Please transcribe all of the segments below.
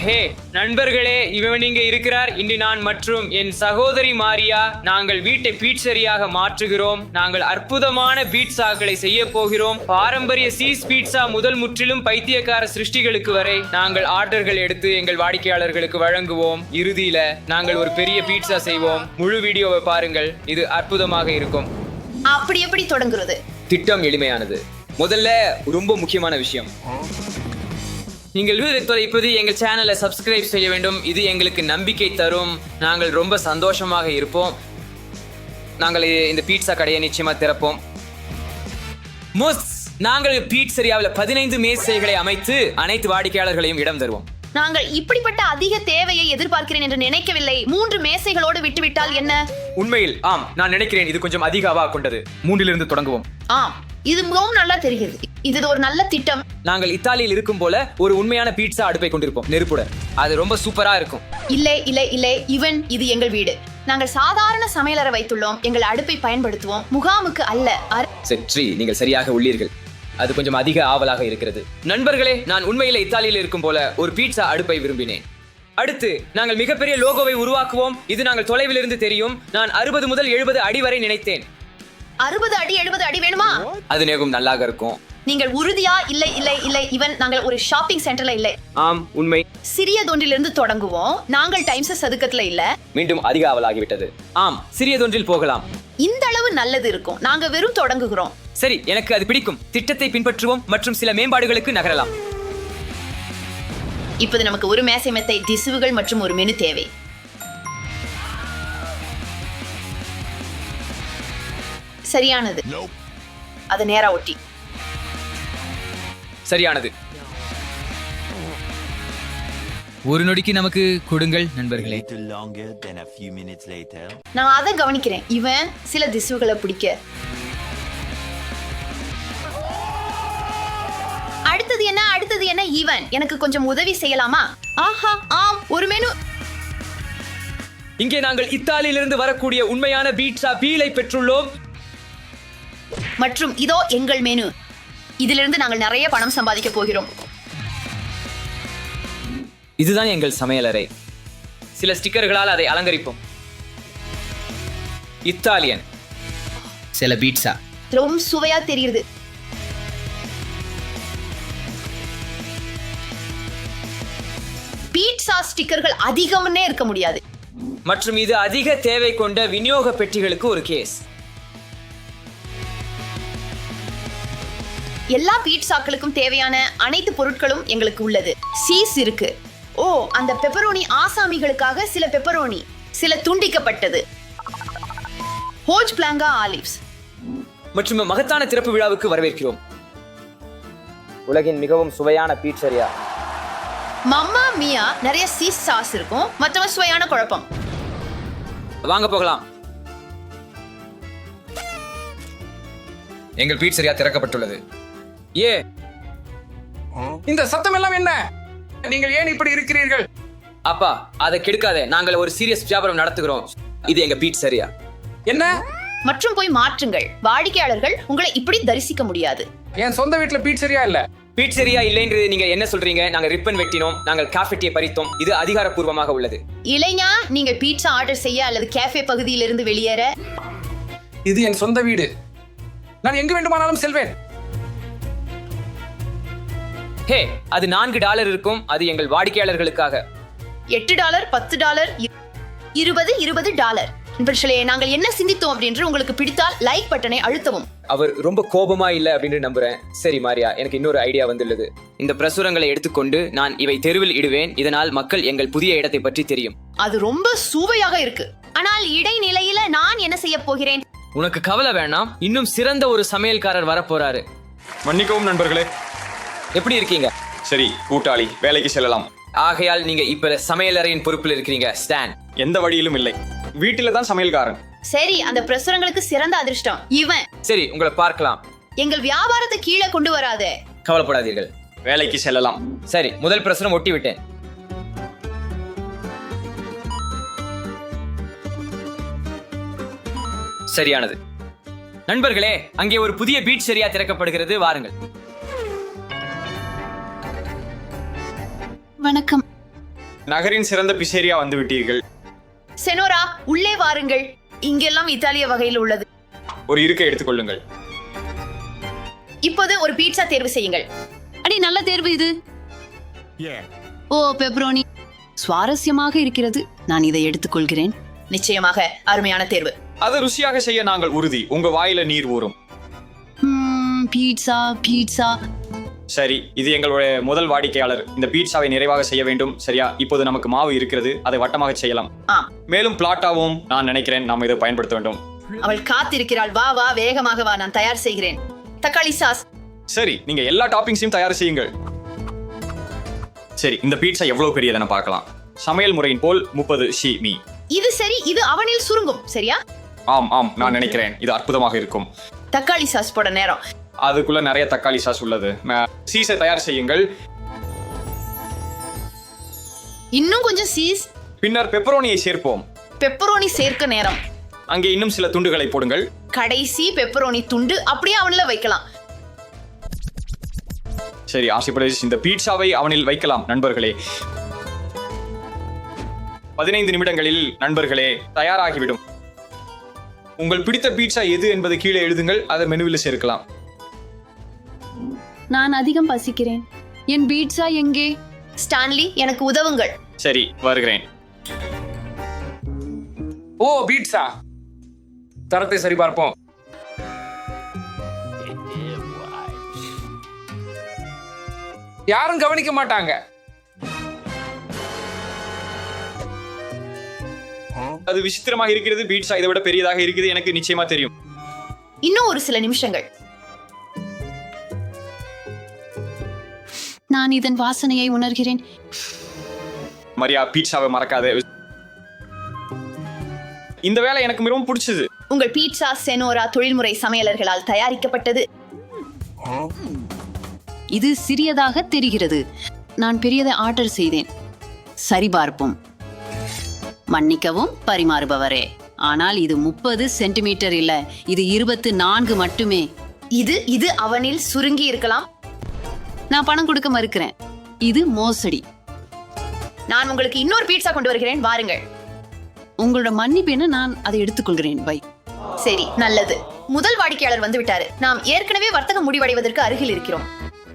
ஹே நண்பர்களே, இவன் இங்கே இருக்கிறார். இன்று நான் மற்றும் என் சகோதரி மாரியா நாங்கள் வீட்டை பீட்சரியாக மாற்றுகிறோம். நாங்கள் அற்புதமான பீட்சாக்களை செய்ய போகிறோம். பாரம்பரிய சீஸ் பீட்சா முதல் முற்றிலும் பைத்தியக்கார சிருஷ்டிகளுக்கு வரை நாங்கள் ஆர்டர்கள் எடுத்து எங்கள் வாடிக்கையாளர்களுக்கு வழங்குவோம். இறுதியில நாங்கள் ஒரு பெரிய பீட்சா செய்வோம். முழு வீடியோவை பாருங்கள், இது அற்புதமாக இருக்கும். அப்படி எப்படி தொடங்குறது? திட்டம் எளிமையானது. முதல்ல ரொம்ப முக்கியமான விஷயம், நீங்கள் இப்போது எங்கள் சேனலை சப்ஸ்கிரைப் செய்ய வேண்டும். இது எங்களுக்கு நம்பிக்கை தரும். நாங்கள் ரொம்ப சந்தோஷமாக இருப்போம். நாங்கள் இந்த பீட்சா கடையை நிச்சயமா திறப்போம். நாங்கள் பீட்சரியாவில் 15 மேசைகளை அமைத்து அனைத்து வாடிக்கையாளர்களையும் இடம் தருவோம். நாங்கள் இப்படிப்பட்ட அதிக தேவையை எதிர்பார்க்கிறேன் என்று நினைக்கவில்லை. 3 மேசைகளோடு விட்டுவிட்டால் என்ன? உண்மையில் ஆம், நான் நினைக்கிறேன் இது கொஞ்சம் அதிகமாக கொண்டது. 3 தொடங்குவோம். ஆம், இது மிகவும் நல்லா தெரிகிறது. இது ஒரு நல்ல திட்டம். நாங்கள் இத்தாலியில் இருக்கும் போல ஒரு உண்மையான பீட்சா அடுப்பை கொண்டிருப்போம், நெருப்புடன். அது ரொம்ப சூப்பரா இருக்கும். இல்லை இவன், இது எங்கள் வீடு. நாங்கள் சாதாரண சமையலறை வைத்துள்ளோம். எங்கள் அடுப்பை பயன்படுத்துவோம், முகாமுக்கு அல்ல. சரி, நீங்கள் சரியாக உள்ளீர்கள். அது கொஞ்சம் அதிக ஆவலாக இருக்கிறது. நண்பர்களே, நான் உண்மையில இத்தாலியில் இருக்கும் போல ஒரு பீட்சா அடுப்பை விரும்பினேன். அடுத்து நாங்கள் மிகப்பெரிய லோகோவை உருவாக்குவோம். இது நாங்கள் தொலைவில் இருந்து தெரியும். நான் 60 முதல் 70 அடி வரை நினைத்தேன். 60 அடி 70 அடி வேணுமா? அது நேகும் நல்லாக இருக்கும். நீங்கள் உறுதியா? இல்லை இவன், நாங்கள் ஒரு ஷாப்பிங் சென்டர்ல இல்லை. ஆம், உண்மை. சிறியதொன்றிலிருந்து தொடங்குவோம். நாங்கள் டைம்ஸ் சதுக்கத்துல இல்ல. மீண்டும் அதிக ஆவலாகிவிட்டது. ஆம், சிறியதொன்றில் போகலாம். இந்த அளவு நல்லது இருக்கும். நாங்க வெறும் தொடங்குகிறோம். சரி, எனக்கு அது பிடிக்கும். திட்டத்தை பின்பற்றுவோம் மற்றும் சில மேம்பாடுகளுக்கு நகரலாம். இப்போது நமக்கு ஒரு மேசை மெத்தை, திசுவுகள் மற்றும் ஒரு மெனு தேவை. சரியானது. அது நேரா ஒட்டி. சரியானது. ஒரு நொடிக்கு நமக்கு கொடுங்கள் நண்பர்களே. நான் அதை கவனிக்கிறேன். இவன் சில திசுகளை பிடிக்க. அடுத்தது என்ன? ஈவன், எனக்கு கொஞ்சம் உதவி செய்யலாமா? ஆஹா, ஆம், ஒரு மெனு. இங்கே நாங்கள் இத்தாலியிலிருந்து வரக்கூடிய உண்மையான பீட்சா பீலை பெற்றுள்ளோம். மற்றும் இதோ எங்கள் மெனு. இதிலிருந்து நாங்கள் நிறைய பணம் சம்பாதிக்க போகிறோம். இதுதான் எங்கள் சமையலறை. சில ஸ்டிக்கர்களால் அதை அலங்கரிப்போம். இத்தாலியன் சில பீட்சா. ரொம்ப சுவையா தெரியுது. பீட்சா ஸ்டிக்கர்கள் அதிகம்னே இருக்க முடியாது. மற்றும் இது அதிக தேவை கொண்ட விநியோக பெட்டிகளுக்கு ஒரு கேஸ். எல்லா பீட்சாக்களுக்கும் தேவையான அனைத்து பொருட்களும் எங்களுக்கு உள்ளது. சீஸ் இருக்கு. ஓ, அந்த பெப்பரோனி ஆசாமிகளுக்காக சில பெப்பரோனி, சில துண்டிக்கப்பட்டது. ஹோஜ் பிளாங்கா ஆலிவ்ஸ். மற்றும் மகத்தான திறப்பு விழாவுக்கு வரவேற்கிறோம். உலகின் மிகவும் சுவையான பீட்சரியா. மம்மா மியா. நிறைய சீஸ் சாஸ் இருக்கும். மற்றவ சுவையான குழப்பம். வாங்க போகலாம். எங்கள் பீட்சரியா திறக்கப்பட்டுள்ளது. இந்த சத்தம் எல்லாம் என்ன? நீங்கள் ஏன் இப்படி இருக்கிறீர்கள்? அப்பா, அதை கெடுக்காதே. நாங்கள் ஒரு சீரியஸ் வியாபாரம் நடத்துகிறோம். இது எங்க பீட்சரியா. என்ன? மற்றும் போய் மாற்றுங்கள். வாடிக்கையாளர்கள் உங்களை இப்படி தரிசிக்க முடியாது. என் சொந்த வீட்டுல பீட்சரியா இல்ல. பீட்சரியா இல்லைன்றது நீங்க என்ன சொல்றீங்க? நாங்கள் ரிப்பன் வெட்டினோம், நாங்கள் காஃபெட்டியை பறித்தோம். இது அதிகாரப்பூர்வமாக உள்ளது. இளைஞா, நீங்கள் பீட்சா ஆர்டர் செய்ய அல்லது கேஃபே பகுதியிலிருந்து வெளியேற. இது என் சொந்த வீடு. நான் எங்கு வேண்டுமானாலும் செல்வேன். ஹே, அது $4 இருக்கும். அது எங்கள் வாடிக்கையாளர்களுக்காக. $8, $10, $20. நண்பர்களே, நாங்கள் என்ன சிந்தித்தோம் அப்படின்னு உங்களுக்கு பிடித்தால் லைக் பட்டனை அழுத்தவும். அவர் ரொம்ப கோபமா இல்ல அப்படின்னு நம்புறேன். சரி மாரியா, எனக்கு இன்னொரு ஐடியா வந்துள்ளது. இந்த பிரசுரங்களை எடுத்துக்கொண்டு நான் இவை தெருவில் இடுவேன். இதனால் மக்கள் எங்கள் புதிய இடத்தை பற்றி தெரியும். அது ரொம்ப சுவையாக இருக்கு. ஆனால் இடைநிலையில நான் என்ன செய்ய போகிறேன்? உனக்கு கவலை வேணாம், இன்னும் சிறந்த ஒரு சமையல்காரர் வரப்போறாரு. மன்னிக்கவும் நண்பர்களே. எப்படி இருக்கீங்க? சரி, கூட்டாளி, வேலைக்கு செல்லலாம். ஆகையால் நீங்க இப்ப சமையலறையின் பொறுப்பில் இருக்கிறீங்க. ஸ்டான். எந்த வழியிலும் இல்லை, வீட்டில தான் சமையல்காரன். சரி, அந்த பிரசுரங்களுக்கு சிறந்த அதிர்ஷ்டம். இவன். சரி, உங்களை பார்க்கலாம். எங்கள் வியாபாரத்தை கீழே கொண்டு வராதே. கவலைப்படாதீர்கள், வேலைக்கு செல்லலாம். சரி, முதல் பிரசுரம் ஒட்டி விட்டேன். சரியானது. நண்பர்களே, அங்கே ஒரு புதிய பீட்சரியா திறக்கப்படுகிறது. வாருங்கள். வணக்கம். நகரின் சிறந்த பிசேரியா வந்து விட்டீர்கள். செனோரா, உள்ளே வாருங்கள். இங்கெல்லாம் இத்தாலிய வகையில் உள்ளது. ஒரு இருக்கை எடுத்துக்கொள்ளுங்கள். இப்போது ஒரு பீட்சா தேர்வு செய்யுங்கள். அடி நல்ல தேர்வு இது. ஓ பெப்ரோனி சுவாரஸ்யமாக இருக்கிறது. நான் இதை எடுத்துக்கொள்கிறேன். நிச்சயமாக அருமையான தேர்வு. அதை ருசியாக செய்ய நாங்கள் உறுதி. உங்க வாயில நீர் ஊறும். Pizza pizza. சரி, இது எங்களுடைய முதல் வாடிக்கையாளர். இந்த பீட்சாவை நிறைவாக செய்ய வேண்டும். சரியா? இப்போது நமக்கு மாவு இருக்கிறது, அதை வட்டமாக செய்யலாம். மேலும் பிளாட்டாவும் நான் நினைக்கிறேன் நாம் இதை பயன்படுத்த வேண்டும். அவள் காத்திருக்கிறாள். வா வா, வேகமாக வா, நான் தயார் செய்கிறேன். தக்காளி சாஸ். சரி, நீங்க எல்லா டாப்பிங்ஸையும் தயார் செய்யுங்கள். சரி, இந்த பீட்சா எவ்வளவு பெரியதென பார்க்கலாம். சமையல் முறையின் போல் 30 மீ. இது சரி, இது அவனில் சுருங்கும். சரியா? ஆம் ஆம், நான் நினைக்கிறேன் இது அற்புதமாக இருக்கும். தக்காளி சாஸ் போட நேரம். அதுக்குள்ள நிறைய தக்காளி சாஸ் உள்ளது. சீஸை தயார் செய்யுங்கள். இன்னும் கொஞ்சம் சீஸ். பின்னர் பெப்பரோனியை சேர்ப்போம். பெப்பரோனி சேர்க்க நேரம். அங்கே இன்னும் சில துண்டுகளை போடுங்கள். கடைசி பெப்பரோனி துண்டு அப்படியே அவனில் வைக்கலாம். சரி, ஆசைப்பட இந்த பீட்சாவை அவனில் வைக்கலாம் நண்பர்களே. 15 நிமிடங்களில் நண்பர்களே தயாராகிவிடும். உங்கள் பிடித்த பீட்சா எது என்பதை கீழே எழுதுங்கள். அதை மெனுவில் சேர்க்கலாம். நான் அதிகம் பசிக்கிறேன். என் பீட்சா எங்கே? ஸ்டான்லி, எனக்கு உதவுங்கள். சரி, வருகிறேன். ஓ பீட்சா, தரத்தை சரிபார்ப்போம். யாரும் கவனிக்க மாட்டாங்க. அது விசித்திரமாக இருக்கிறது. பீட்சா இதை விட பெரியதாக இருக்குது. எனக்கு நிச்சயமா தெரியும். இன்னும் ஒரு சில நிமிஷங்கள். நான் இதன் வாசனையை உணர்கிறேன். மரியா, பீட்சாவை மறக்காத. இந்த வேலை எனக்கு மிகவும் பிடிச்சது. உங்கள் பீட்சா செனோரா தொழில்முறை சமையலர்களால் தயாரிக்கப்பட்டது. இது சிறியதாக தெரிகிறது. நான் பெரியதை ஆர்டர் செய்தேன். சரிபார்ப்போம். மன்னிக்கவும் பரிமாறுபவரே, ஆனால் இது 30 சென்டிமீட்டர் இல்ல, இது 24 மட்டுமே. இது அவனில் சுருங்கி இருக்கலாம். நான் பணம் கொடுக்க மறுக்கிறேன். இது மோசடி. நான் உங்களுக்கு இன்னொரு பீட்சா கொண்டு வருகிறேன், வாருங்கள். உங்களோட மன்னிப்பேன்னு நான் அதை எடுத்துக்கொள்கிறேன். பை. சரி, நல்லது. முதல் வாடிக்கையாளர் வந்து விட்டாரு. நாம் ஏற்கனவே வர்த்தகம் முடிவடைவதற்கு அருகில் இருக்கிறோம்.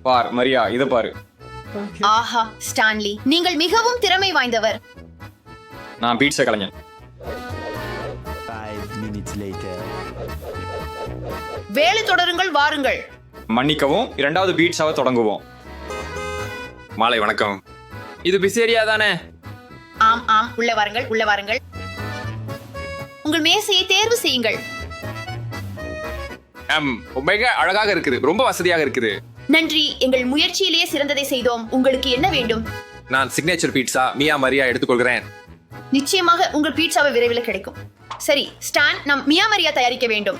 பார் மரியா, இதை பாரு. ஆஹா ஸ்டான்லி, நீங்கள் மிகவும் திறமை வாய்ந்தவர். நான் பீட்சா கலைஞன். 5 minutes later. வேலை தொடருங்கள், வாருங்கள். மன்னிக்கவும், இரண்டாவது பீட்சாவை தொடங்குவோம். மாலை வணக்கம். இது பிசேரியா தானே? ஆம் ஆம், உள்ள வாருங்கள், உள்ள வாருங்கள். உங்கள் மேசையை தேர்வு செய்யுங்கள். மிக அழகாக இருக்குது, ரொம்ப வசதியாக இருக்குது. நன்றி, எங்கள் முயற்சியிலேயே சிறந்ததை செய்தோம். உங்களுக்கு என்ன வேண்டும்? நான் சிக்னேச்சர் பீட்சா மியா மரியா எடுத்துக்கொள்கிறேன். நிச்சயமாக உங்கள் பீட்சாவை விரைவில் கிடைக்கும். சரி ஸ்டான், நாம் மியா மரியா தயாரிக்க வேண்டும்.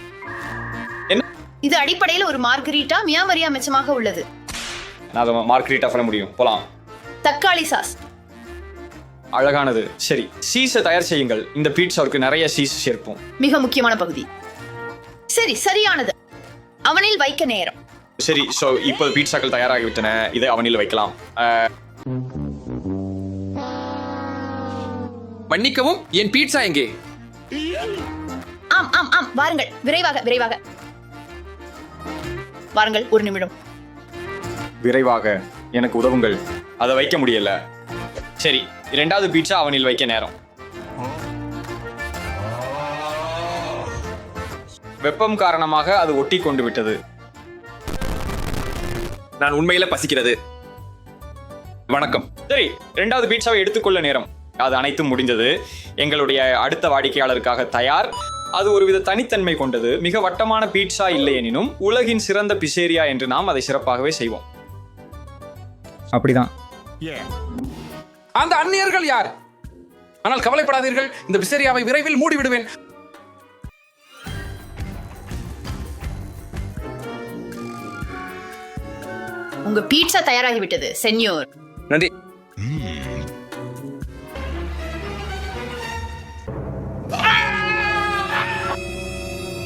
என்ன? இது அடிப்படையில் ஒரு மார்கரீட்டா. மியா மரியா மிச்சமாக உள்ளது. நான் அதை மார்கரீட்டா பண்ண முடியும். போலாம். தக்காளி சாஸ். அழகானது. சரி, சீஸை தயார் செய்யுங்கள். இந்த பீட்சாவுக்கு நிறைய சீஸ் சேர்ப்போம். மிக முக்கியமான பகுதி. சரி, சரியானது. அவனில் வைக்க நேரம். சரி, சோ இப்போ பீட்சாக்கள் தயாராகிவிட்டன. இதை அவனில் வைக்கலாம். மன்னிக்கவும், என் பீட்சா எங்கே? ஆம் ஆம் ஆம், வாருங்கள், விரைவாக விரைவாக வாருங்கள். ஒரு நிமிடம். விரைவாக எனக்கு உதவுங்கள். அதை வைக்க முடியல. சரி, இரண்டாவது பீட்சா அவனில் வைக்க நேரம். வெப்பம் காரணமாக அது ஒட்டி கொண்டு விட்டது. நான் உண்மையில பசிக்கிறது. வணக்கம். சரி, இரண்டாவது பீட்சாவை எடுத்துக்கொள்ள நேரம். அது அனைத்தும் முடிந்தது. எங்களுடைய அடுத்த வாடிக்கையாளருக்காக தயார். அது ஒருவித தனித்தன்மை கொண்டது. மிக வட்டமான பீட்சா இல்லை எனினும் உலகின் சிறந்த பிசேரியா என்று நாம் அதை சிறப்பாகவே செய்வோம். அப்படிதான். அந்த அந்நியர்கள் யார்? ஆனால் கவலைப்படாதீர்கள், இந்த பிசேரியாவை விரைவில் மூடி விடுவேன். உங்க பீட்சா தயாராகிவிட்டது சென்யோர். நன்றி.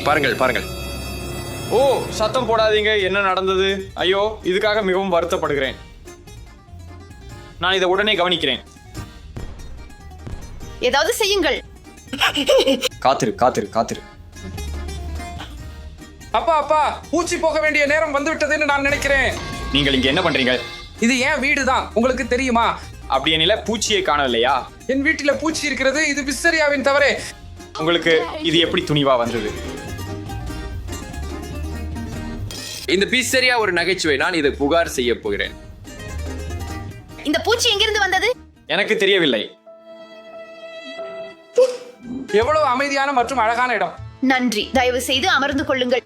பாருங்கள் பாருங்கள். ஓ, சத்தம் போடாதீங்க. என்ன நடந்தது? ஐயோ, இதுக்காக மிகவும் வருத்தப்படுகிறேன். நான் இதை உடனே கவனிக்கிறேன். ஏதாவது செய்யுங்கள். காத்திரு காத்திரு காத்திரு. அப்பா அப்பா, பூச்சி போக வேண்டிய நேரம் வந்துவிட்டதுன்னு நான் நினைக்கிறேன். நீங்கள் இங்க என்ன பண்றீங்க? இது ஏன் வீடு தான், உங்களுக்கு தெரியுமா? அப்படி எனில பூச்சியை காணவில்லையா? என் வீட்டில பூச்சி இருக்கிறது. இது பிஸ்ஸரியாவின் தவறே. உங்களுக்கு இது எப்படி துணிவா வந்தது? இந்த பீட்சரியா ஒரு நகைச்சுவை. நான் இதை புகார் செய்ய போகிறேன். இந்த பூச்சி எங்கிருந்து வந்தது? எனக்கு தெரியவில்லை. எவ்வளவு அமைதியான மற்றும் அழகான இடம். நன்றி, தயவு செய்து அமர்ந்து கொள்ளுங்கள்.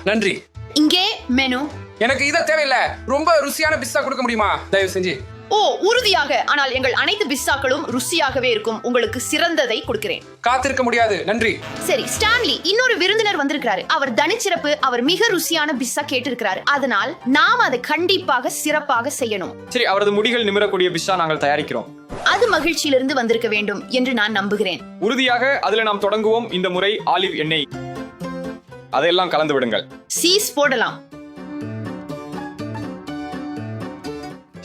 நன்றி. இங்கே மெனு. எனக்கு இதை தேவையில்லை. ரொம்ப ருசியான பிஸ்ஸா கொடுக்க முடியுமா தயவு செஞ்சு? ஓ, உறுதியாக. ஆனால் எங்கள் அனைத்து பிஸ்ஸாக்களும் ருசியாகவே இருக்கும். உங்களுக்கு சிறந்ததை கொடுக்கிறேன். காத்திருக்க முடியாது, நன்றி. சரி, ஸ்டான்லி, இன்னொரு விருந்தினர் வந்திருக்கிறாரு. அவர் தனிச்சிறப்பு. அவர் மிக ருசியான பிஸ்ஸா கேட்டிருக்கிறாரு. அதனால் நாம் அதை கண்டிப்பாக சிறப்பாக செய்யணும். சரி, அவரது முடிகள் நிமிரக்கூடிய பிஸ்ஸா நாங்கள் தயாரிக்கிறோம். அது மகிழ்ச்சியிலிருந்து வந்திருக்க வேண்டும் என்று நான் நம்புகிறேன். உறுதியாக அதுல நாம் தொடங்குவோம். இந்த முறை ஆலிவ் எண்ணெய் அதையெல்லாம் கலந்து விடுங்கள். சீஸ் போடலாம்.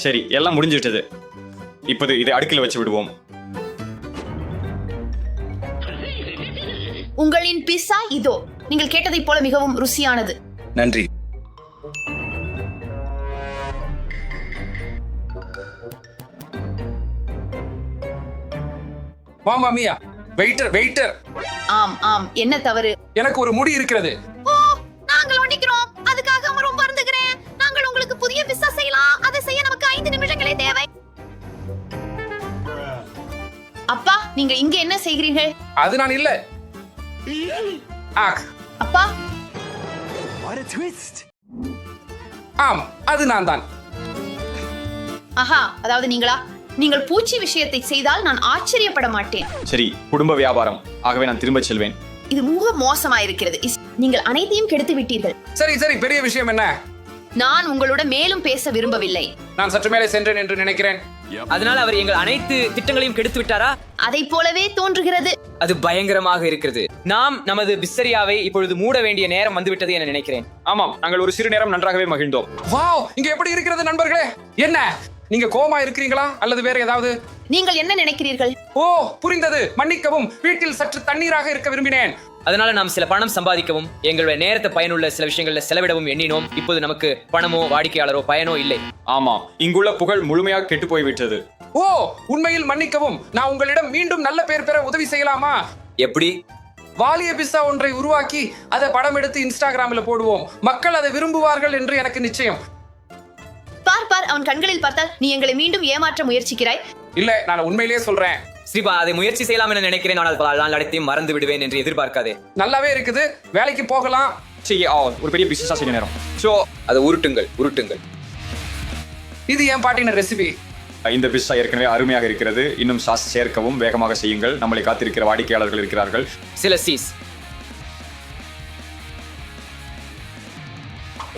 சரி, எல்லாம் முடிஞ்சிட்டது. இப்போது இதை அடுக்கில் வச்சு விடுவோம். உங்களின் பிஸ்ஸா இதோ. நீங்கள் கேட்டதைப் போல மிகவும் ருசியானது. நன்றி. மாமா மியா, வெயிட்டர் வெயிட்டர். ஆம் ஆம், என்ன தவறு? எனக்கு ஒரு முடி இருக்கிறது. ஓ, நாங்கள் ஒண்டிக்கிறோம். அதுக்காக ரொம்ப வருந்துகிறேன். நாங்கள் உங்களுக்கு புதிய பிஸ்ஸா செய்யலாம். அதை செய்ய நமக்கு 5 நிமிடங்களே தேவை. அப்பா, நீங்க இங்க என்ன செய்கிறீர்கள்? அது நான் இல்ல. அப்பா, ஆம், அது நான் தான். ஆஹா, அதாவது நீங்களா? நீங்கள் பூச்சி விஷயத்தை செய்தால் நான் ஆச்சரியப்பட மாட்டேன். சரி, குடும்ப வியாபாரம். ஆகவே நான் திரும்ப செல்வேன். இது மிக மோசமாயிருக்கிறது. நீங்கள் அனைத்தையும் கெடுத்து விட்டீர்கள். சரி சரி, பெரிய விஷயம் என்ன? நான் உங்களுடன் மேலும் பேச விரும்பவில்லை. நான் சற்று மேலே சென்றேன் என்று நினைக்கிறேன். அதனால் அவர் எங்கள் அனைத்து திட்டங்களையும் கெடுத்து விட்டாரா? அதைப் போலவே தோன்றுகிறது. அது பயங்கரமாக இருக்கிறது. நாம் நமது பிஸ்ஸரியாவை இப்பொழுது மூட வேண்டிய நேரம் வந்துவிட்டது என நினைக்கிறேன். ஆமாம், நாங்கள் ஒரு சிறு நேரம் நன்றாகவே மகிழ்ந்தோம். வாவ், இங்க எப்படி இருக்கிறது நண்பர்களே? என்ன, நீங்க கோமா இருக்கிறீங்களா அல்லது வேற ஏதாவது? நீங்கள் என்ன நினைக்கிறீர்கள்? ஓ, புரிந்தது. மன்னிக்கவும், வீட்டில் சற்று தண்ணீராக இருக்க விரும்பினேன். அதனால நாம் சில பணம் சம்பாதிக்கவும் எங்களுடைய நேரத்தை பயனுள்ள சில விஷயங்கள்ல செலவிடவும் எண்ணினோம். இப்போது நமக்கு பணமோ வாடிக்கையாளரோ பயனோ இல்லை. ஆமாம், இங்குள்ள புகழ் முழுமையாக கெட்டு போய்விட்டது. ஓ, உண்மையில் மன்னிக்கவும். நான் உங்களிடம் மீண்டும் நல்ல பேர் பெற உதவி செய்யலாமா? எப்படி? வாலிய பிஸ்ஸா ஒன்றை உருவாக்கி அதை படம் எடுத்து இன்ஸ்டாகிராமில் போடுவோம். மக்கள் அதை விரும்புவார்கள் என்று எனக்கு நிச்சயம். பார் பார், அவன் கண்களில் பார்த்தால் நீ எங்களை மீண்டும் ஏமாற்ற முயற்சிக்கிறாய். இல்ல, நான் உண்மையிலேயே சொல்றேன். ஸ்ரீபா, அதை முயற்சி செய்யலாம் என நினைக்கிறேன். ஆனால் பல நாள் அனைத்தையும் மறந்து விடுவேன் என்று எதிர்பார்க்காதே. நல்லாவே இருக்குது. வேலைக்கு போகலாம். சரி, ஒரு பெரிய பிசினஸா செய்ய நேரம். ஸோ அதை உருட்டுங்கள் உருட்டுங்கள். இது என் பாட்டின ரெசிபி. இந்த பிஸ்ஸா ஏற்கனவே அருமையாக இருக்கிறது. இன்னும் சாஸ் சேர்க்கவும் வேகமாக செய்யுங்கள். நம்மளை காத்திருக்கிற வாடிக்கையாளர்கள் இருக்கிறார்கள். சில சீஸ்,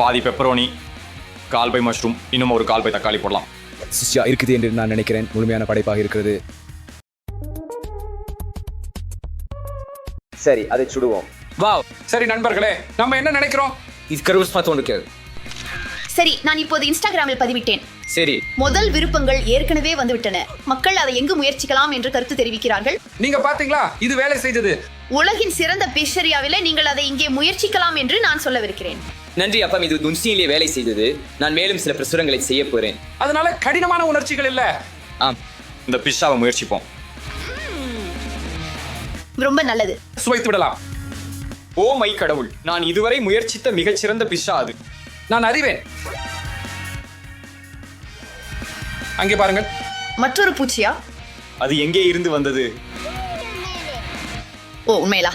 பாதி பெப்பரோனி, கால்பை மஷ்ரூம், இன்னும் ஒரு கால்பை தக்காளி போடலாம். சிஷ்யா இருக்குது என்று நான் நினைக்கிறேன். முழுமையான படைப்பாக இருக்கிறது. சரி, அதை சுடுவோம். வாவ், சரி நண்பர்களே, நம்ம என்ன நினைக்கிறோம்? இது கருவசமா தோன்றுகிறது. சரி, நான் இப்போது இன்ஸ்டாகிராமில் பதிவிட்டேன். சரி, முதல் விருப்பங்கள் ஏற்கனவே வந்துவிட்டன. மக்கள் அதை எங்கு முயற்சிக்கலாம் என்று கருத்து தெரிவிக்கிறார்கள். நீங்க பாத்தீங்களா, இது வேலை செய்தது. உலகின் சிறந்த பிஸ்ஸரியாவிலே நீங்கள் அதை இங்கே முயற்சிக்கலாம் என்று நான் சொல்லவிருக்கிறேன். நன்றி அப்பா, இது துன்சியிலே வேலை செய்தது. நான் மேலும் சில பிரசுரங்களை செய்ய போறேன். அதனால கடினமான உணர்ச்சிகள் இல்ல. ஆம், இந்த பிஸ்ஸாவை முயற்சிப்போம். ரொம்ப நல்லது. சுவைத்து விடலாம். ஓ மை கடவுள், நான் இதுவரை முயற்சித்த மிகச்சிறந்த பிஸ்ஸா அது. நான் அறிவேன். அங்கே பாருங்கள். மற்றொரு பூச்சியா? அது எங்கே இருந்து வந்தது? ஓ, உண்மையிலா?